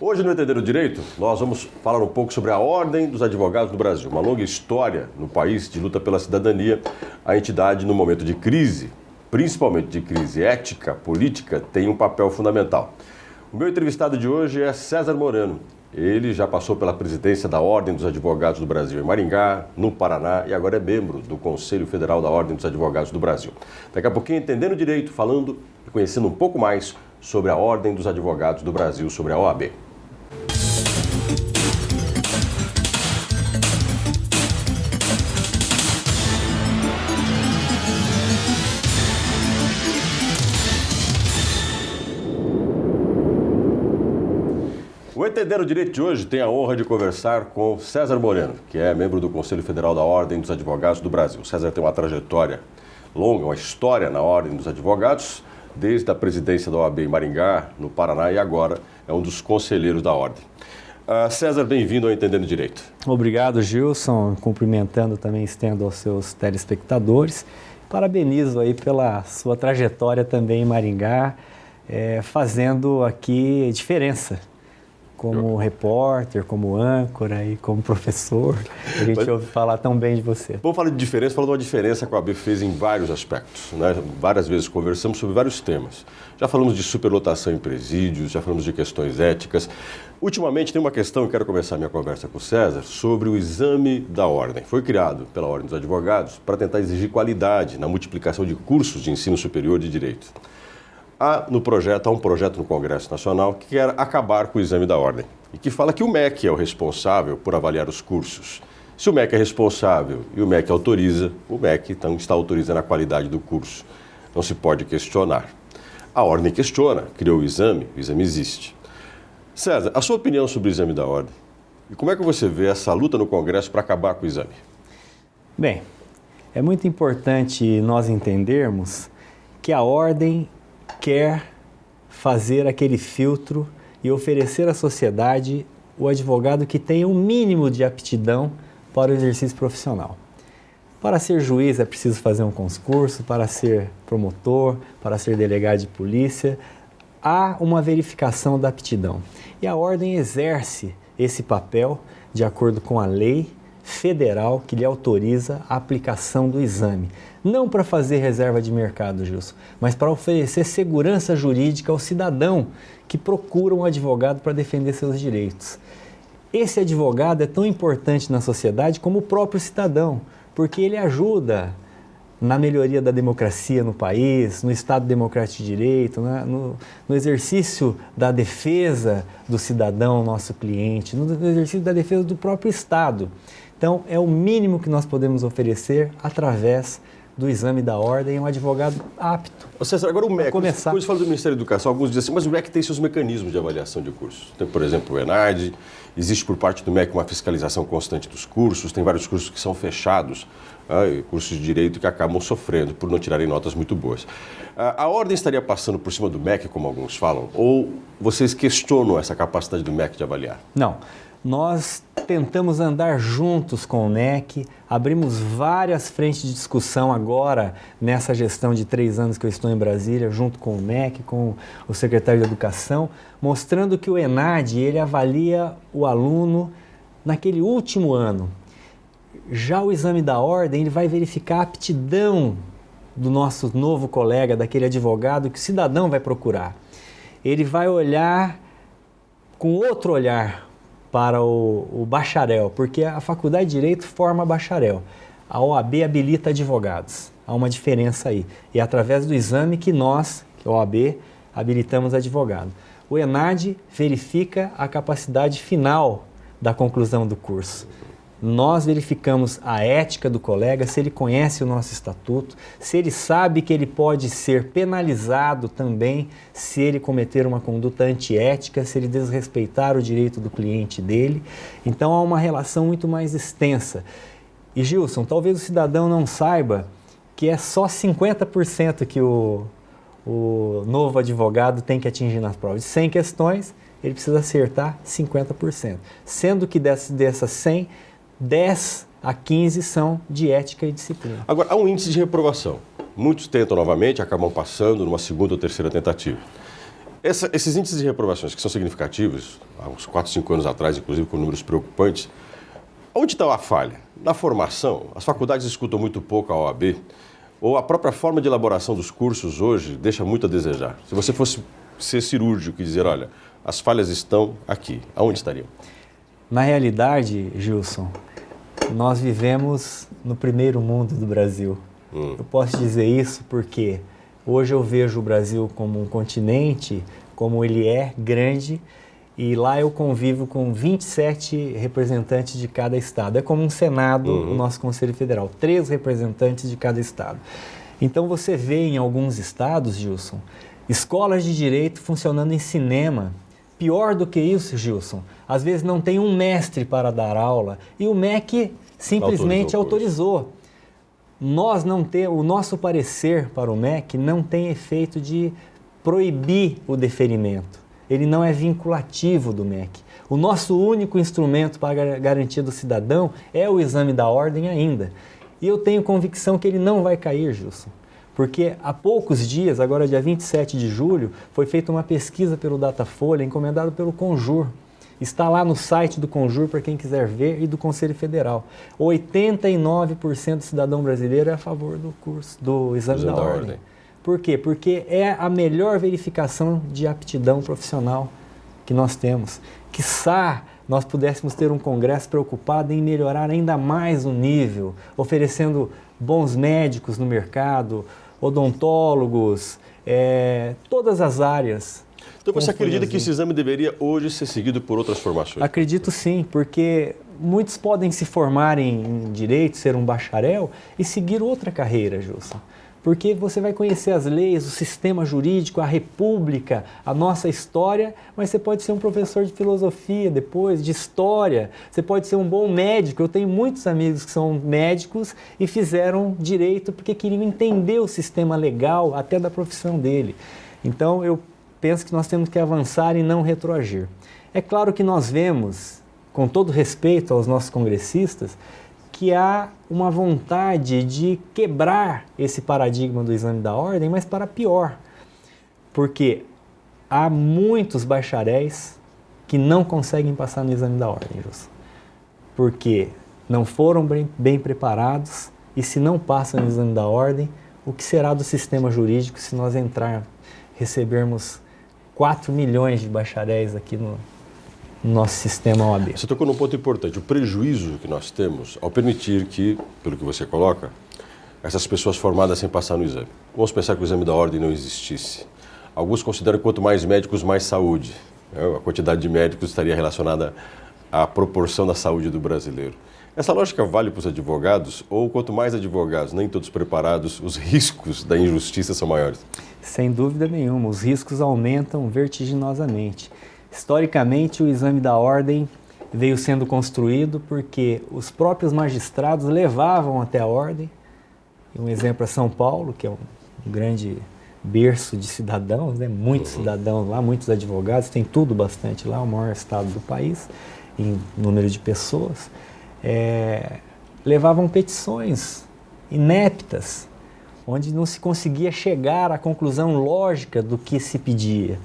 Hoje no Entender o Direito, nós vamos falar um pouco sobre a Ordem dos Advogados do Brasil. Uma longa história no país de luta pela cidadania. A entidade, no momento de crise, principalmente de crise ética, política, tem um papel fundamental. O meu entrevistado de hoje é César Moreno. Ele já passou pela presidência da Ordem dos Advogados do Brasil em Maringá, no Paraná, e agora é membro do Conselho Federal da Ordem dos Advogados do Brasil. Daqui a pouquinho, Entendendo o Direito, falando e conhecendo um pouco mais sobre a Ordem dos Advogados do Brasil, sobre a OAB. O Entender o Direito de hoje tem a honra de conversar com César Moreno, que é membro do Conselho Federal da Ordem dos Advogados do Brasil. O César tem uma trajetória longa, uma história na Ordem dos Advogados, desde a presidência da OAB em Maringá, no Paraná, e agora é um dos conselheiros da Ordem. César, bem-vindo ao Entendendo o Direito. Obrigado, Gilson. Cumprimentando também, estendo aos seus telespectadores. Parabenizo aí pela sua trajetória também em Maringá, fazendo aqui diferença. Como repórter, como âncora e como professor, a gente ouve falar tão bem de você. Vamos falar de diferença, falando de uma diferença que a OAB fez em vários aspectos, né? Várias vezes conversamos sobre vários temas. Já falamos de superlotação em presídios, já falamos de questões éticas. Ultimamente tem uma questão, eu quero começar a minha conversa com o César, sobre o exame da Ordem. Foi criado pela Ordem dos Advogados para tentar exigir qualidade na multiplicação de cursos de ensino superior de direito. Há um projeto no Congresso Nacional que quer acabar com o exame da Ordem e que fala que o MEC é o responsável por avaliar os cursos. Se o MEC é responsável e o MEC autoriza, o MEC então está autorizando a qualidade do curso. Não se pode questionar. A Ordem questiona, criou o exame existe. César, a sua opinião sobre o exame da Ordem? E como é que você vê essa luta no Congresso para acabar com o exame? Bem, é muito importante nós entendermos que a Ordem quer fazer aquele filtro e oferecer à sociedade o advogado que tenha um mínimo de aptidão para o exercício profissional. Para ser juiz é preciso fazer um concurso, para ser promotor, para ser delegado de polícia, há uma verificação da aptidão. E a Ordem exerce esse papel de acordo com a lei federal que lhe autoriza a aplicação do exame. Não para fazer reserva de mercado, Gilson, mas para oferecer segurança jurídica ao cidadão que procura um advogado para defender seus direitos. Esse advogado é tão importante na sociedade como o próprio cidadão, porque ele ajuda na melhoria da democracia no país, no Estado Democrático de Direito, no exercício da defesa do cidadão, nosso cliente, no exercício da defesa do próprio Estado. Então, é o mínimo que nós podemos oferecer através do exame da Ordem, um advogado apto. César, agora o MEC, quando começar. você fala do Ministério da Educação, alguns dizem assim, mas o MEC tem seus mecanismos de avaliação de cursos. Tem, por exemplo, o ENAD, existe por parte do MEC uma fiscalização constante dos cursos, tem vários cursos que são fechados, cursos de direito que acabam sofrendo por não tirarem notas muito boas. A Ordem estaria passando por cima do MEC, como alguns falam, ou vocês questionam essa capacidade do MEC de avaliar? Não. Nós tentamos andar juntos com o MEC, abrimos várias frentes de discussão agora, nessa gestão de 3 anos que eu estou em Brasília, junto com o MEC, com o secretário de Educação, mostrando que o ENAD, ele avalia o aluno naquele último ano. Já o exame da Ordem, ele vai verificar a aptidão do nosso novo colega, daquele advogado que o cidadão vai procurar. Ele vai olhar com outro olhar para o bacharel, porque a Faculdade de Direito forma bacharel. A OAB habilita advogados. Há uma diferença aí. E é através do exame que nós, que é a OAB, habilitamos advogado. O ENAD verifica a capacidade final da conclusão do curso. Nós verificamos a ética do colega, se ele conhece o nosso estatuto, se ele sabe que ele pode ser penalizado também se ele cometer uma conduta antiética, se ele desrespeitar o direito do cliente dele. Então há uma relação muito mais extensa. E Gilson, talvez o cidadão não saiba que é só 50% que o novo advogado tem que atingir nas provas. De 100 questões, ele precisa acertar 50%. Sendo que dessas 100, 10 a 15 são de ética e disciplina. Agora, há um índice de reprovação. Muitos tentam novamente, acabam passando numa segunda ou terceira tentativa. Esses índices de reprovações, que são significativos, há uns 4, 5 anos atrás, inclusive com números preocupantes, onde está a falha? Na formação? As faculdades escutam muito pouco a OAB? Ou a própria forma de elaboração dos cursos hoje deixa muito a desejar? Se você fosse ser cirúrgico e dizer, olha, as falhas estão aqui, aonde estariam? Na realidade, Gilson, nós vivemos no primeiro mundo do Brasil. Eu posso dizer isso porque hoje eu vejo o Brasil como um continente, como ele é grande, e lá eu convivo com 27 representantes de cada estado. É como um Senado, o nosso Conselho Federal, 3 representantes de cada estado. Então você vê em alguns estados, Gilson, escolas de direito funcionando em cinema. Pior do que isso, Gilson, às vezes não tem um mestre para dar aula e o MEC simplesmente autorizou. O nosso parecer para o MEC não tem efeito de proibir o deferimento. Ele não é vinculativo do MEC. O nosso único instrumento para a garantia do cidadão é o exame da ordem ainda. E eu tenho convicção que ele não vai cair, Gilson. Porque há poucos dias, agora dia 27 de julho, foi feita uma pesquisa pelo Datafolha, encomendada pelo Conjur. Está lá no site do Conjur para quem quiser ver e do Conselho Federal. 89% do cidadão brasileiro é a favor do curso, do exame da ordem. Por quê? Porque é a melhor verificação de aptidão profissional que nós temos. Quiçá nós pudéssemos ter um congresso preocupado em melhorar ainda mais o nível, oferecendo bons médicos no mercado, odontólogos, todas as áreas. Então você acredita que esse exame deveria hoje ser seguido por outras formações? Acredito sim, porque muitos podem se formar em direito, ser um bacharel e seguir outra carreira, Gilson. Porque você vai conhecer as leis, o sistema jurídico, a república, a nossa história, mas você pode ser um professor de filosofia depois, de história, você pode ser um bom médico. Eu tenho muitos amigos que são médicos e fizeram direito porque queriam entender o sistema legal até da profissão dele. Então eu penso que nós temos que avançar e não retroagir. É claro que nós vemos, com todo respeito aos nossos congressistas, que há uma vontade de quebrar esse paradigma do exame da ordem, mas para pior. Porque há muitos bacharéis que não conseguem passar no exame da ordem, Gilson. Porque não foram bem preparados e se não passam no exame da ordem, o que será do sistema jurídico se nós recebermos 4 milhões de bacharéis aqui no nosso sistema OAB. Você tocou num ponto importante, o prejuízo que nós temos ao permitir que, pelo que você coloca, essas pessoas formadas sem passar no exame. Vamos pensar que o exame da ordem não existisse. Alguns consideram que quanto mais médicos, mais saúde. A quantidade de médicos estaria relacionada à proporção da saúde do brasileiro. Essa lógica vale para os advogados ou quanto mais advogados, nem todos preparados, os riscos da injustiça são maiores? Sem dúvida nenhuma, os riscos aumentam vertiginosamente. Historicamente, o exame da ordem veio sendo construído porque os próprios magistrados levavam até a ordem. Um exemplo é São Paulo, que é um grande berço de cidadãos, né? Muitos cidadãos lá, muitos advogados, tem tudo bastante lá, o maior estado do país, em número de pessoas. Levavam petições ineptas, onde não se conseguia chegar à conclusão lógica do que se pedia.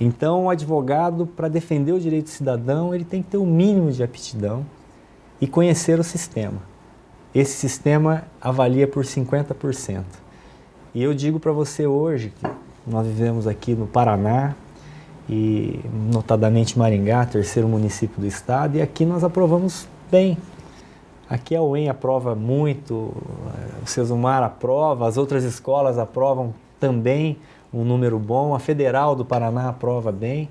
Então, o advogado, para defender o direito do cidadão, ele tem que ter o mínimo de aptidão e conhecer o sistema. Esse sistema avalia por 50%. E eu digo para você hoje que nós vivemos aqui no Paraná, e notadamente Maringá, terceiro município do estado, e aqui nós aprovamos bem. Aqui a UEM aprova muito, o Sesumar aprova, as outras escolas aprovam também um número bom, a Federal do Paraná aprova bem.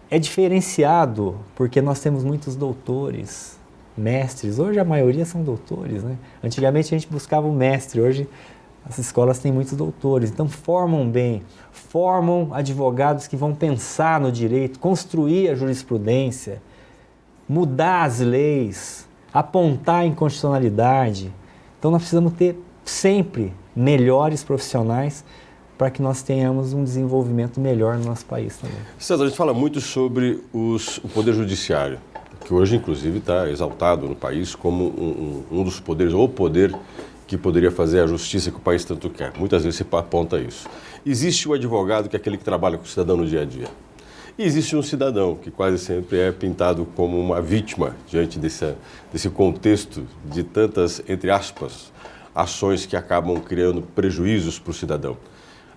É diferenciado porque nós temos muitos doutores, mestres. Hoje a maioria são doutores, né? Antigamente a gente buscava um mestre, hoje as escolas têm muitos doutores. Então formam bem, formam advogados que vão pensar no direito, construir a jurisprudência, mudar as leis, apontar a inconstitucionalidade. Então nós precisamos ter sempre melhores profissionais para que nós tenhamos um desenvolvimento melhor no nosso país também. César, a gente fala muito sobre o Poder Judiciário, que hoje, inclusive, está exaltado no país como um dos poderes, ou poder que poderia fazer a justiça que o país tanto quer. Muitas vezes se aponta isso. Existe o advogado, que é aquele que trabalha com o cidadão no dia a dia. E existe um cidadão, que quase sempre é pintado como uma vítima diante desse contexto de tantas, entre aspas, ações que acabam criando prejuízos para o cidadão.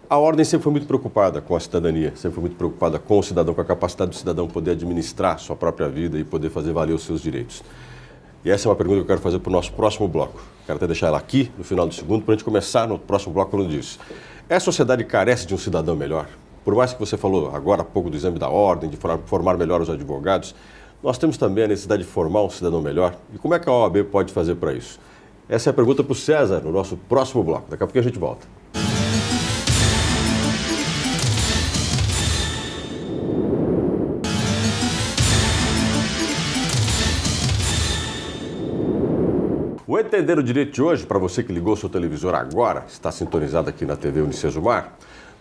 A Ordem sempre foi muito preocupada com a cidadania, sempre foi muito preocupada com o cidadão, com a capacidade do cidadão poder administrar sua própria vida e poder fazer valer os seus direitos. E essa é uma pergunta que eu quero fazer para o nosso próximo bloco. Quero até deixar ela aqui, no final do segundo, para a gente começar no próximo bloco falando disso. A sociedade carece de um cidadão melhor? Por mais que você falou agora há pouco do exame da ordem, de formar melhor os advogados, nós temos também a necessidade de formar um cidadão melhor. E como é que a OAB pode fazer para isso? Essa é a pergunta para o César, no nosso próximo bloco. Daqui a pouco a gente volta. O Entender o Direito de hoje, para você que ligou seu televisor agora, está sintonizado aqui na TV Unicesumar,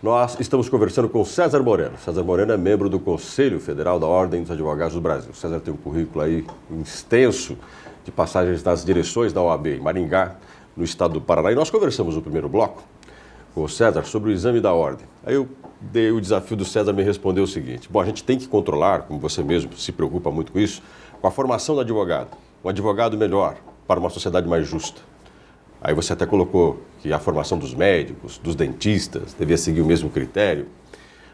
nós estamos conversando com César Moreno. César Moreno é membro do Conselho Federal da Ordem dos Advogados do Brasil. César tem um currículo aí extenso de passagens nas direções da OAB em Maringá, no estado do Paraná. E nós conversamos no primeiro bloco com o César sobre o exame da ordem. Aí eu dei o desafio do César me responder o seguinte: bom, a gente tem que controlar, como você mesmo se preocupa muito com isso, com a formação do advogado. Um advogado melhor para uma sociedade mais justa. Aí você até colocou que a formação dos médicos, dos dentistas, devia seguir o mesmo critério.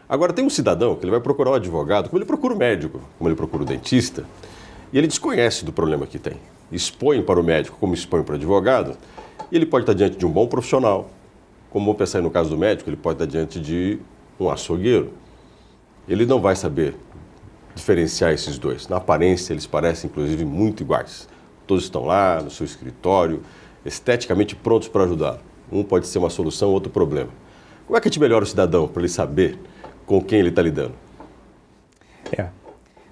Agora, tem um cidadão que ele vai procurar um advogado, como ele procura o médico, como ele procura o dentista, e ele desconhece do problema que tem. Expõe para o médico como expõe para o advogado, e ele pode estar diante de um bom profissional, como vamos pensar aí no caso do médico, ele pode estar diante de um açougueiro. Ele não vai saber diferenciar esses dois. Na aparência, eles parecem, inclusive, muito iguais. Todos estão lá, no seu escritório, esteticamente prontos para ajudar. Um pode ser uma solução, outro problema. Como é que a gente melhora o cidadão para ele saber com quem ele está lidando?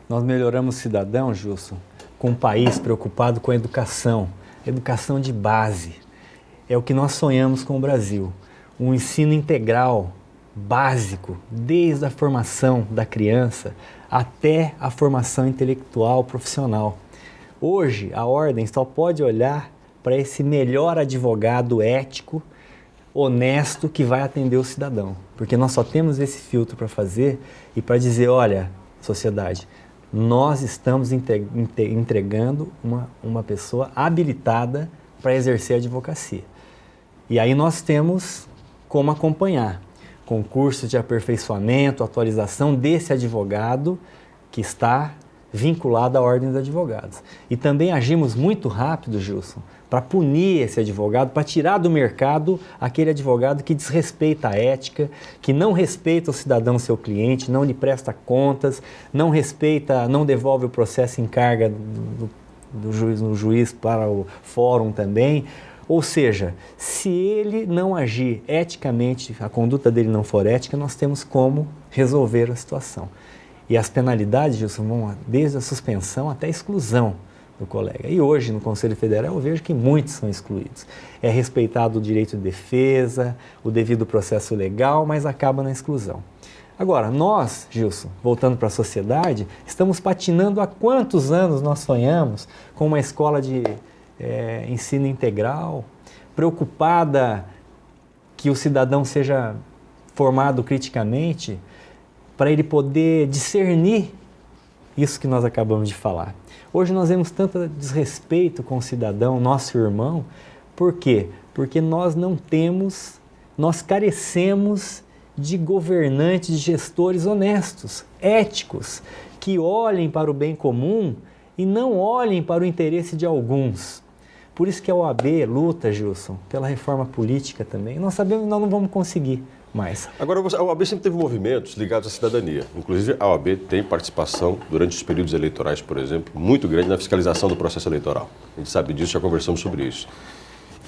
Nós melhoramos o cidadão, Gilson, com um país preocupado com a educação de base. É o que nós sonhamos com o Brasil. Um ensino integral, básico, desde a formação da criança até a formação intelectual profissional. Hoje, a Ordem só pode olhar para esse melhor advogado ético, honesto, que vai atender o cidadão. Porque nós só temos esse filtro para fazer e para dizer, olha, sociedade, nós estamos entregando uma pessoa habilitada para exercer a advocacia. E aí nós temos como acompanhar concursos de aperfeiçoamento, atualização desse advogado que está vinculado à Ordem dos Advogados. E também agimos muito rápido, Gilson, para punir esse advogado, para tirar do mercado aquele advogado que desrespeita a ética, que não respeita o cidadão, seu cliente, não lhe presta contas, não respeita, não devolve o processo em carga do juiz para o fórum também. Ou seja, se ele não agir eticamente, a conduta dele não for ética, nós temos como resolver a situação. E as penalidades, Gilson, vão desde a suspensão até a exclusão do colega. E hoje, no Conselho Federal, eu vejo que muitos são excluídos. É respeitado o direito de defesa, o devido processo legal, mas acaba na exclusão. Agora, nós, Gilson, voltando para a sociedade, estamos patinando há quantos anos nós sonhamos com uma escola de ensino integral, preocupada que o cidadão seja formado criticamente, para ele poder discernir isso que nós acabamos de falar. Hoje nós vemos tanto desrespeito com o cidadão, nosso irmão. Por quê? Porque nós carecemos de governantes, de gestores honestos, éticos, que olhem para o bem comum e não olhem para o interesse de alguns. Por isso que a OAB luta, Gilson, pela reforma política também. Nós sabemos que nós não vamos conseguir mais. Agora, a OAB sempre teve movimentos ligados à cidadania. Inclusive, a OAB tem participação, durante os períodos eleitorais, por exemplo, muito grande na fiscalização do processo eleitoral. A gente sabe disso, já conversamos sobre isso.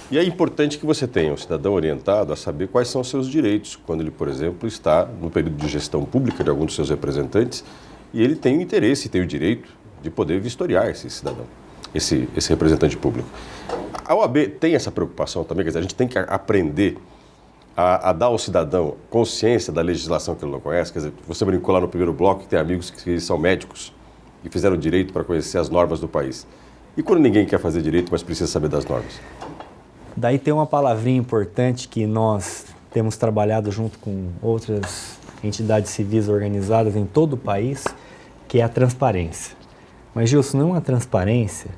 E é importante que você tenha um cidadão orientado a saber quais são os seus direitos, quando ele, por exemplo, está no período de gestão pública de algum dos seus representantes, e ele tem o interesse, tem o direito de poder vistoriar esse cidadão, esse representante público. A OAB tem essa preocupação também, quer dizer, a gente tem que aprender a dar ao cidadão consciência da legislação que ele não conhece. Quer dizer, você brincou lá no primeiro bloco que tem amigos que são médicos e fizeram direito para conhecer as normas do país. E quando ninguém quer fazer direito, mas precisa saber das normas? Daí tem uma palavrinha importante que nós temos trabalhado junto com outras entidades civis organizadas em todo o país, que é a transparência. Mas, Gilson, não é uma transparência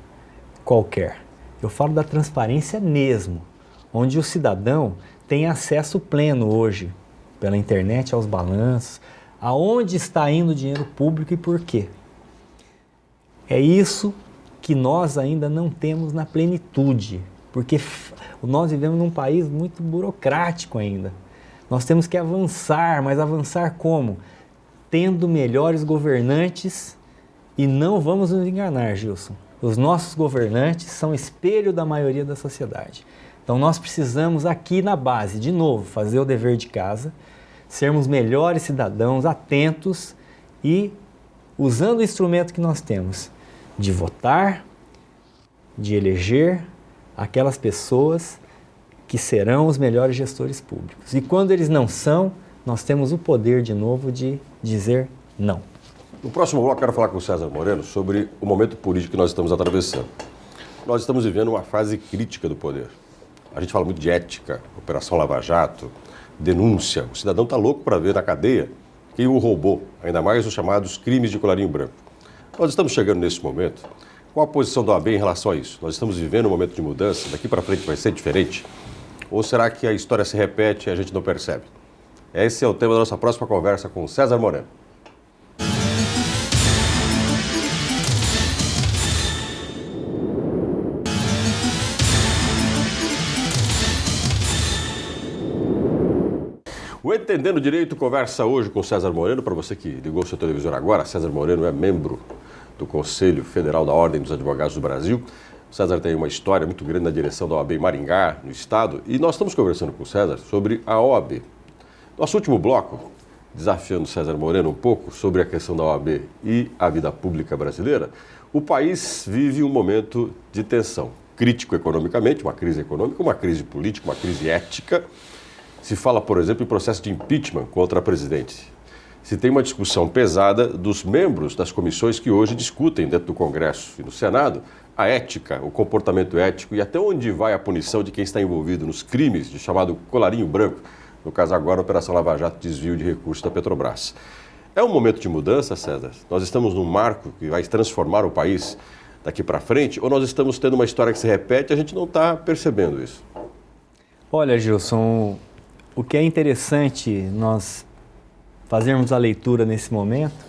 qualquer. Eu falo da transparência mesmo, onde o cidadão tem acesso pleno hoje, pela internet, aos balanços, aonde está indo o dinheiro público e por quê. É isso que nós ainda não temos na plenitude, porque nós vivemos num país muito burocrático ainda. Nós temos que avançar, mas avançar como? Tendo melhores governantes, e não vamos nos enganar, Gilson. Os nossos governantes são espelho da maioria da sociedade. Então nós precisamos aqui na base, de novo, fazer o dever de casa, sermos melhores cidadãos, atentos e usando o instrumento que nós temos de votar, de eleger aquelas pessoas que serão os melhores gestores públicos. E quando eles não são, nós temos o poder de novo de dizer não. No próximo bloco, quero falar com o César Moreno sobre o momento político que nós estamos atravessando. Nós estamos vivendo uma fase crítica do poder. A gente fala muito de ética, Operação Lava Jato, denúncia. O cidadão está louco para ver na cadeia quem o roubou, ainda mais os chamados crimes de colarinho branco. Nós estamos chegando nesse momento. Qual a posição da OAB em relação a isso? Nós estamos vivendo um momento de mudança, daqui para frente vai ser diferente? Ou será que a história se repete e a gente não percebe? Esse é o tema da nossa próxima conversa com César Moreno. O Entendendo Direito conversa hoje com César Moreno. Para você que ligou o seu televisor agora, César Moreno é membro do Conselho Federal da Ordem dos Advogados do Brasil. O César tem uma história muito grande na direção da OAB em Maringá, no estado, e nós estamos conversando com o César sobre a OAB. Nosso último bloco, desafiando o César Moreno um pouco sobre a questão da OAB e a vida pública brasileira, o país vive um momento de tensão, crítico economicamente, uma crise econômica, uma crise política, uma crise ética. Se fala, por exemplo, em processo de impeachment contra a presidente. Se tem uma discussão pesada dos membros das comissões que hoje discutem dentro do Congresso e no Senado a ética, o comportamento ético e até onde vai a punição de quem está envolvido nos crimes de chamado colarinho branco, no caso agora a Operação Lava Jato, desvio de recursos da Petrobras. É um momento de mudança, César? Nós estamos num marco que vai transformar o país daqui para frente ou nós estamos tendo uma história que se repete e a gente não está percebendo isso? Olha, Gilson, o que é interessante nós fazermos a leitura nesse momento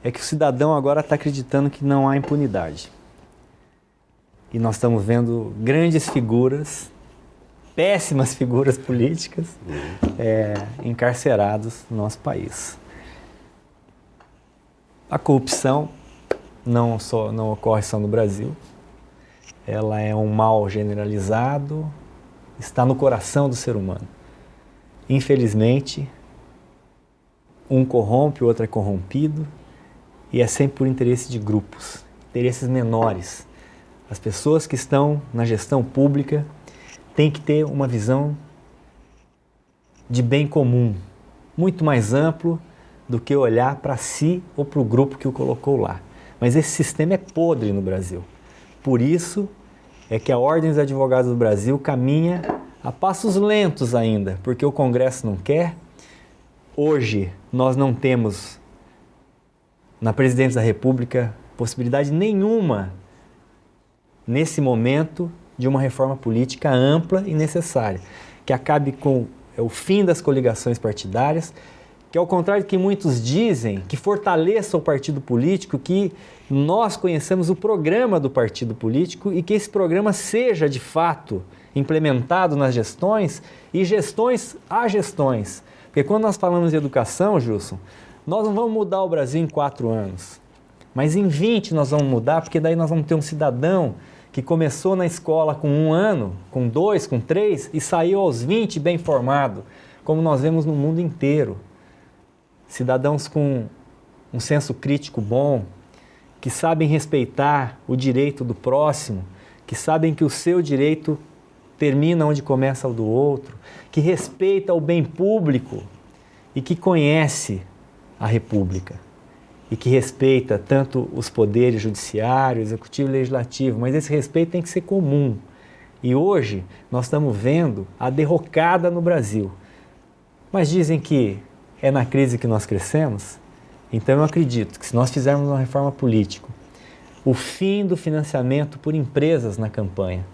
é que o cidadão agora está acreditando que não há impunidade. E nós estamos vendo grandes figuras, péssimas figuras políticas, encarcerados no nosso país. A corrupção não ocorre só no Brasil, ela é um mal generalizado, está no coração do ser humano. Infelizmente, um corrompe, o outro é corrompido, e é sempre por interesse de grupos, interesses menores. As pessoas que estão na gestão pública têm que ter uma visão de bem comum, muito mais amplo do que olhar para si ou para o grupo que o colocou lá. Mas esse sistema é podre no Brasil. Por isso é que a Ordem dos Advogados do Brasil caminha a passos lentos ainda, porque o Congresso não quer. Hoje nós não temos na Presidência da República possibilidade nenhuma, nesse momento, de uma reforma política ampla e necessária, que acabe com o fim das coligações partidárias, que ao contrário do que muitos dizem, que fortaleça o partido político, que nós conhecemos o programa do partido político e que esse programa seja, de fato, implementado nas gestões e gestões a gestões. Porque quando nós falamos de educação, Gilson, nós não vamos mudar o Brasil em 4 anos, mas em 20 nós vamos mudar, porque daí nós vamos ter um cidadão que começou na escola com 1 ano, com 2, com 3 e saiu aos 20 bem formado, como nós vemos no mundo inteiro. Cidadãos com um senso crítico bom, que sabem respeitar o direito do próximo, que sabem que o seu direito termina onde começa o do outro, que respeita o bem público e que conhece a República e que respeita tanto os poderes judiciário, executivo e legislativo, mas esse respeito tem que ser comum. E hoje nós estamos vendo a derrocada no Brasil. Mas dizem que é na crise que nós crescemos. Então eu acredito que se nós fizermos uma reforma política, o fim do financiamento por empresas na campanha.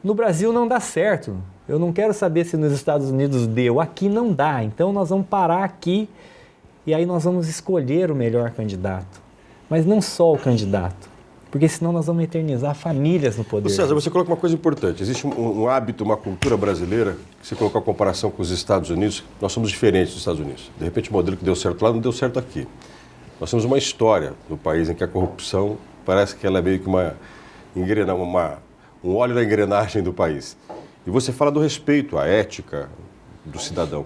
No Brasil não dá certo. Eu não quero saber se nos Estados Unidos deu. Aqui não dá. Então nós vamos parar aqui e aí nós vamos escolher o melhor candidato. Mas não só o candidato. Porque senão nós vamos eternizar famílias no poder. César, você coloca uma coisa importante. Existe um hábito, uma cultura brasileira, que se colocar a comparação com os Estados Unidos, nós somos diferentes dos Estados Unidos. De repente o modelo que deu certo lá não deu certo aqui. Nós temos uma história no país em que a corrupção parece que ela é meio que um óleo na engrenagem do país. E você fala do respeito à ética do cidadão.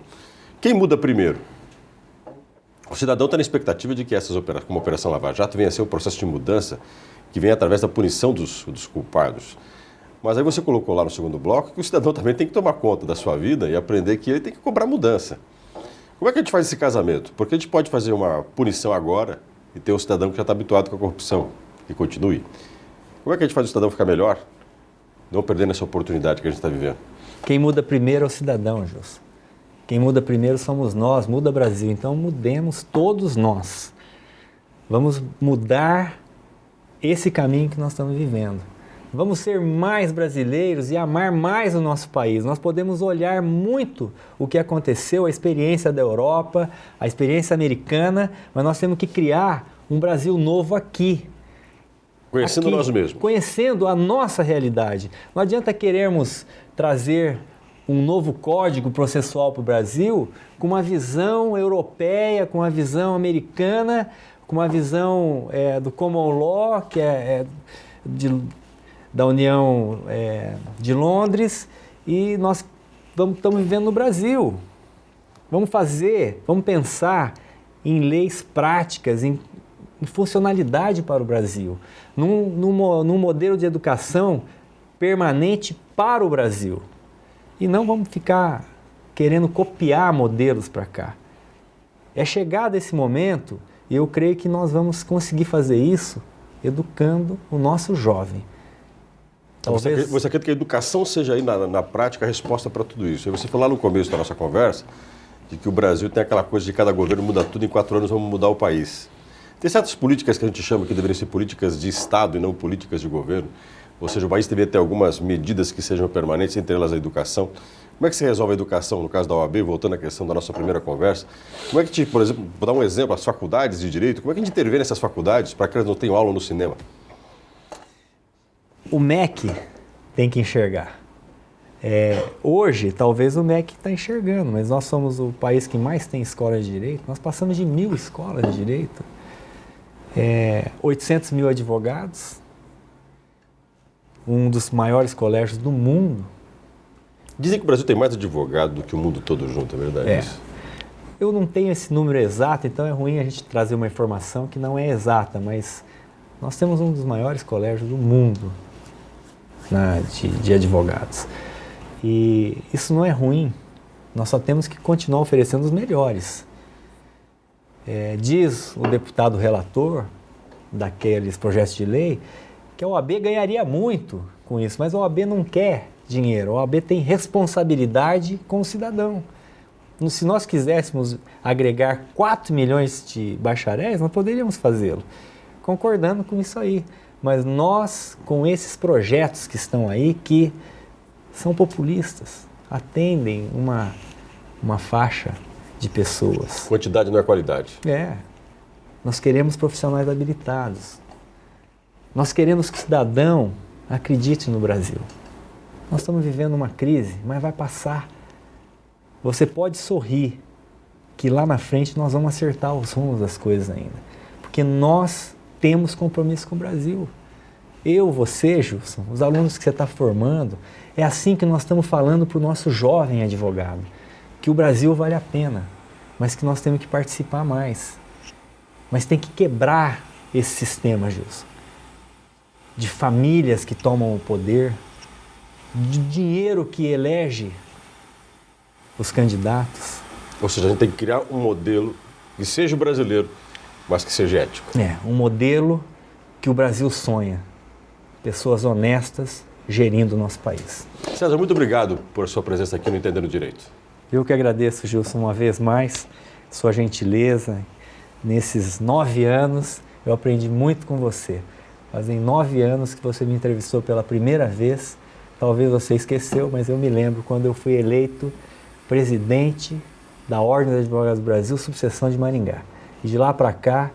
Quem muda primeiro? O cidadão está na expectativa de que essas operações, como a Operação Lava Jato, venha a ser um processo de mudança que vem através da punição dos culpados. Mas aí você colocou lá no segundo bloco que o cidadão também tem que tomar conta da sua vida e aprender que ele tem que cobrar mudança. Como é que a gente faz esse casamento? Porque a gente pode fazer uma punição agora e ter um cidadão que já está habituado com a corrupção e continue. Como é que a gente faz o cidadão ficar melhor, não perdendo essa oportunidade que a gente está vivendo? Quem muda primeiro é o cidadão, Gilson. Quem muda primeiro somos nós, muda o Brasil. Então mudemos todos nós. Vamos mudar esse caminho que nós estamos vivendo. Vamos ser mais brasileiros e amar mais o nosso país. Nós podemos olhar muito o que aconteceu, a experiência da Europa, a experiência americana, mas nós temos que criar um Brasil novo aqui. Conhecendo nós mesmos. Conhecendo a nossa realidade. Não adianta querermos trazer um novo código processual para o Brasil com uma visão europeia, com uma visão americana, com uma visão do Common Law, que da União de Londres, e nós estamos vivendo no Brasil. Vamos pensar em leis práticas, em funcionalidade para o Brasil, num modelo de educação permanente para o Brasil. E não vamos ficar querendo copiar modelos para cá. É chegado esse momento, e eu creio que nós vamos conseguir fazer isso educando o nosso jovem. Talvez... Você acredita que a educação seja aí na prática a resposta para tudo isso? Você falou lá no começo da nossa conversa de que o Brasil tem aquela coisa de cada governo muda tudo, em 4 anos vamos mudar o país. Tem certas políticas que a gente chama que deveriam ser políticas de Estado e não políticas de governo. Ou seja, o país deveria ter algumas medidas que sejam permanentes, entre elas a educação. Como é que se resolve a educação, no caso da OAB, voltando à questão da nossa primeira conversa? Como é que, por exemplo, vou dar um exemplo, as faculdades de Direito, como é que a gente intervém nessas faculdades para que elas não tenham aula no cinema? O MEC tem que enxergar. Hoje, talvez o MEC está enxergando, mas nós somos o país que mais tem escolas de Direito. Nós passamos de 1.000 escolas de Direito, 800 mil advogados, um dos maiores colégios do mundo. Dizem que o Brasil tem mais advogado do que o mundo todo junto, é verdade isso? Eu não tenho esse número exato, então é ruim a gente trazer uma informação que não é exata, mas nós temos um dos maiores colégios do mundo de advogados. E isso não é ruim, nós só temos que continuar oferecendo os melhores. Diz o deputado relator daqueles projetos de lei que a OAB ganharia muito com isso, mas a OAB não quer dinheiro, a OAB tem responsabilidade com o cidadão. Se nós quiséssemos agregar 4 milhões de bacharéis, nós poderíamos fazê-lo, concordando com isso aí. Mas nós, com esses projetos que estão aí, que são populistas, atendem uma faixa de pessoas. Quantidade não é qualidade. Nós queremos profissionais habilitados. Nós queremos que o cidadão acredite no Brasil. Nós estamos vivendo uma crise, mas vai passar. Você pode sorrir, que lá na frente nós vamos acertar os rumos das coisas ainda. Porque nós temos compromisso com o Brasil. Eu, você, Gilson, os alunos que você está formando, é assim que nós estamos falando para o nosso jovem advogado, que o Brasil vale a pena, mas que nós temos que participar mais. Mas tem que quebrar esse sistema, Gilson, de famílias que tomam o poder, de dinheiro que elege os candidatos. Ou seja, a gente tem que criar um modelo que seja brasileiro, mas que seja ético. Um modelo que o Brasil sonha. Pessoas honestas, gerindo o nosso país. César, muito obrigado por sua presença aqui no Entendendo Direito. Eu que agradeço, Gilson, uma vez mais, sua gentileza. Nesses 9 anos, eu aprendi muito com você. Fazem 9 anos que você me entrevistou pela primeira vez. Talvez você esqueceu, mas eu me lembro quando eu fui eleito presidente da Ordem dos Advogados do Brasil, subseção de Maringá. E de lá para cá,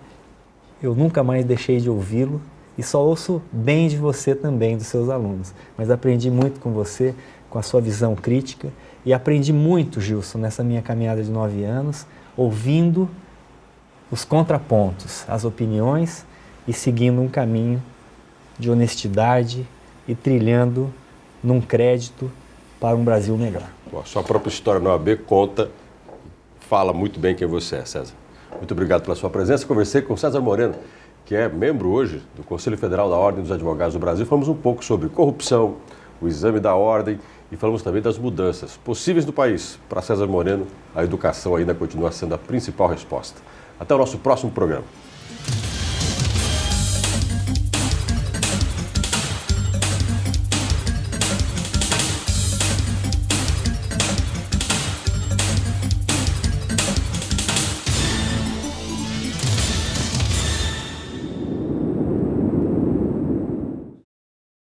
eu nunca mais deixei de ouvi-lo e só ouço bem de você também, dos seus alunos. Mas aprendi muito com você, com a sua visão crítica, e aprendi muito, Gilson, nessa minha caminhada de 9 anos, ouvindo os contrapontos, as opiniões e seguindo um caminho de honestidade e trilhando num crédito para um Brasil melhor. Bom, a sua própria história na OAB fala muito bem quem você é, César. Muito obrigado pela sua presença. Conversei com César Moreno, que é membro hoje do Conselho Federal da Ordem dos Advogados do Brasil. Falamos um pouco sobre corrupção, o exame da ordem e falamos também das mudanças possíveis no país. Para César Moreno, a educação ainda continua sendo a principal resposta. Até o nosso próximo programa.